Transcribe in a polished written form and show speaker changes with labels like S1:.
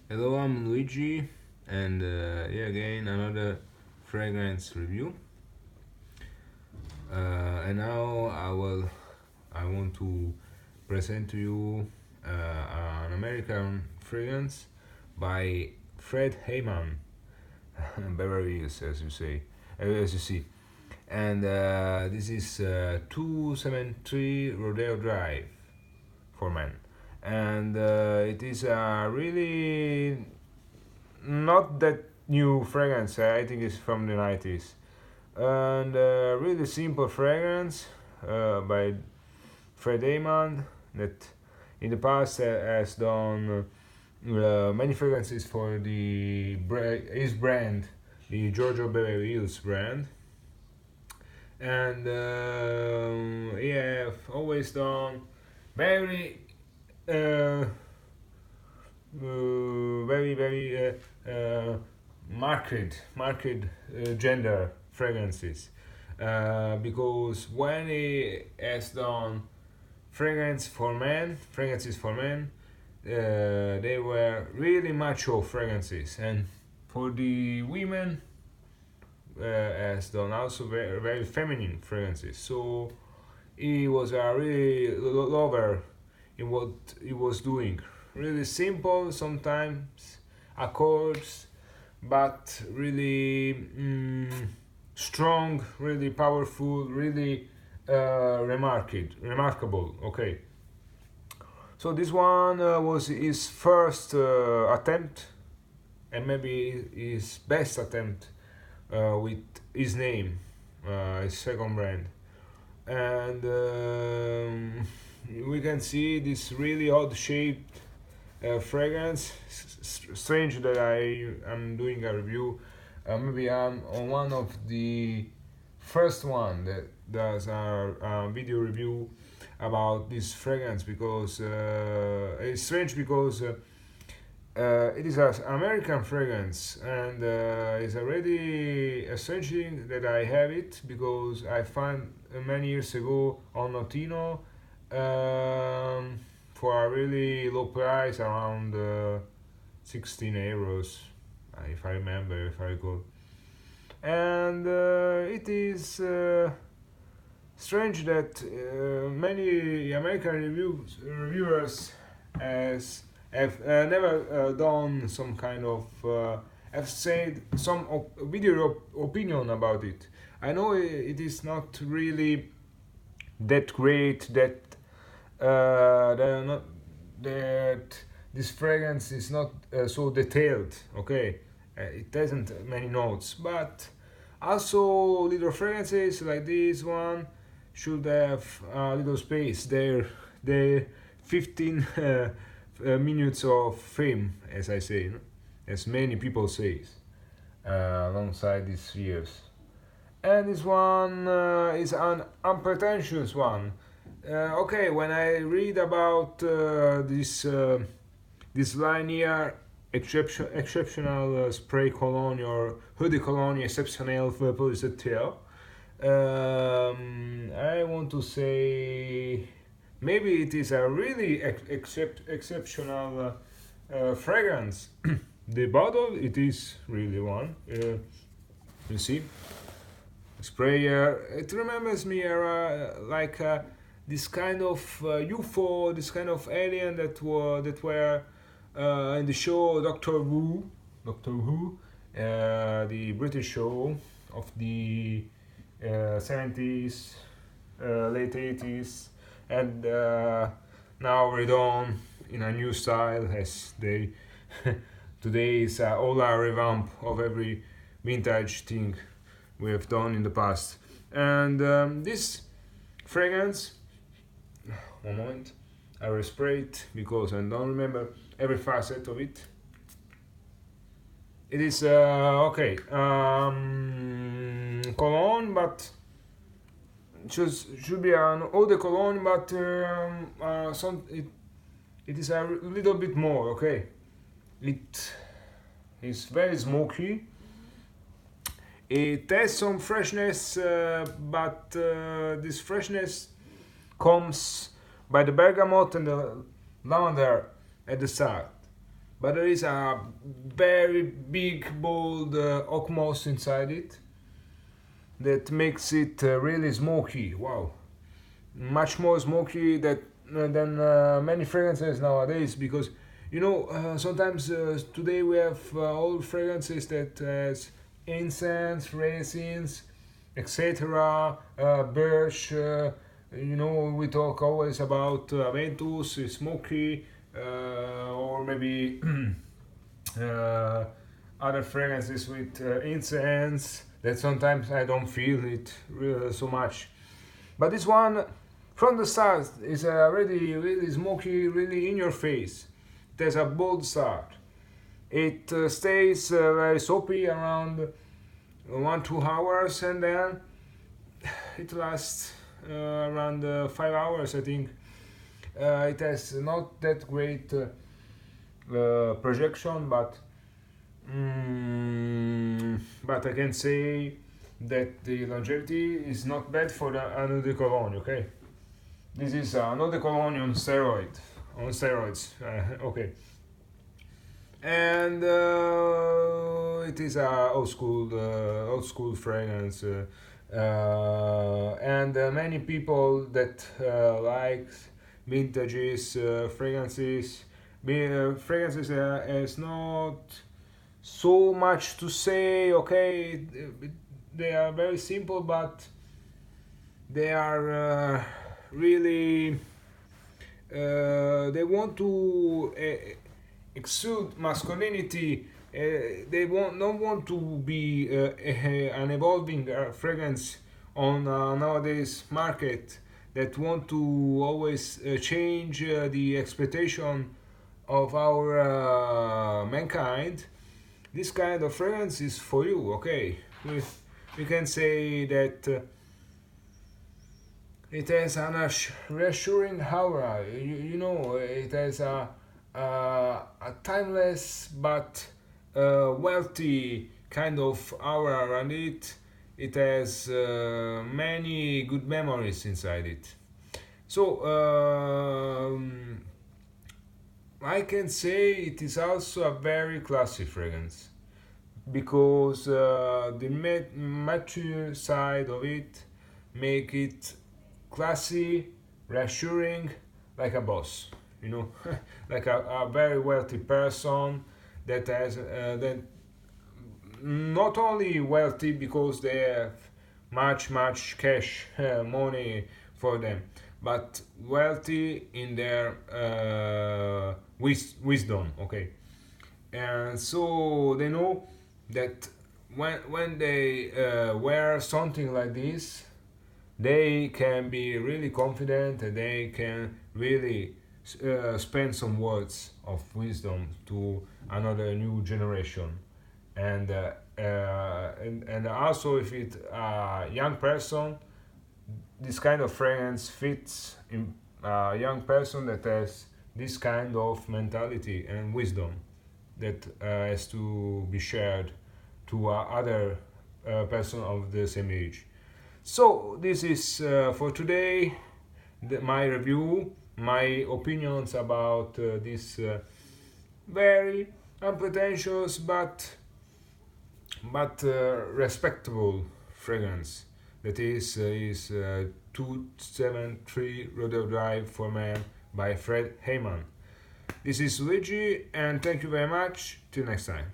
S1: Hello, I'm Luigi, and yeah, again another fragrance review. And now I want to present to you an American fragrance by Fred Hayman, Beverly Hills, as you say, as you see. And this is 273 Rodeo Drive for men, and it is a really not that new fragrance. I think it's from the 90s, and really simple fragrance by Fred Eamon that in the past has done many fragrances for his brand, the Giorgio Beverly Hills brand, and yeah, I've always done very uh, very marked gender fragrances, because when he has done fragrances for men, they were really macho fragrances, and for the women has done also very feminine fragrances. So he was a really lover in what he was doing. Really simple sometimes accords, but really strong, really powerful, really remarkable. Okay, so this one was his first attempt, and maybe his best attempt with his name, his second brand, and we can see this really odd shaped fragrance. Strange that I am doing a review. Maybe I'm on one of the first one that does a video review about this fragrance, because it's strange because it is an American fragrance, and it's already a strange thing that I have it because I found many years ago on Notino, for a really low price, around 16 euros, if I remember, if I recall. And it is strange that many American reviewers has have never done some kind of have said some video opinion about it. I know it is not really that great, that that this fragrance is not so detailed. Okay, it doesn't many notes, but also little fragrances like this one should have a little space. Their 15 minutes of fame, as I say, no? As many people say, alongside these years. And this one is an unpretentious one. Okay, when I read about this line here, exceptional spray cologne or eau de cologne exceptionnel publicitaire, I want to say maybe it is a really exceptional fragrance. The bottle, it is really one. You see, sprayer. It remembers me like this kind of UFO, this kind of alien that were in the show Doctor Who, the British show of the 70s, late 80s, and now redone in a new style, as they today is all a revamp of every vintage thing we have done in the past. And this fragrance, one moment, I will spray it because I don't remember every facet of it. It is okay, cologne, but should be an eau de cologne, but it is a little bit more. Okay, it is very smoky. It has some freshness, but this freshness comes by the bergamot and the lavender at the start. but there is a very big, bold oak moss inside it that makes it really smoky. Wow, much more smoky than many fragrances nowadays. Because sometimes today we have all fragrances that has incense, resins, etc. Birch. We talk always about Aventus, smoky, or maybe other fragrances with incense that sometimes I don't feel it so much. But this one, from the start, is already really smoky, really in your face. It has a bold start. It stays very soapy around 1-2 hours, and then it lasts around 5 hours, I think. It has not that great projection, but I can say that the longevity is not bad for an eau de cologne. Okay, this is an eau de cologne on steroids. Okay, and it is a old school fragrance, and many people that like vintages fragrances has not so much to say. Okay, they are very simple, but they are really they want to exude masculinity. They don't want to be an evolving fragrance on nowadays market that want to always change the expectation of our mankind. This kind of fragrance is for you. Okay, we can say that it has an reassuring aura. It has a timeless but wealthy kind of aura around it. It has many good memories inside it. So I can say it is also a very classy fragrance because the mature side of it make it classy, reassuring, like a boss. Like a very wealthy person that has that not only wealthy because they have much cash money for them, but wealthy in their wisdom. Okay, and so they know that when they wear something like this, they can be really confident and they can really spend some words of wisdom to another new generation. And also, if it's a young person, this kind of fragrance fits in a young person that has this kind of mentality and wisdom that has to be shared to other person of the same age. So this is for today my review, my opinions about this very unpretentious but respectable fragrance that is 273 Rodeo Drive for Men by Hayman. This is Luigi, and thank you very much. Till next time.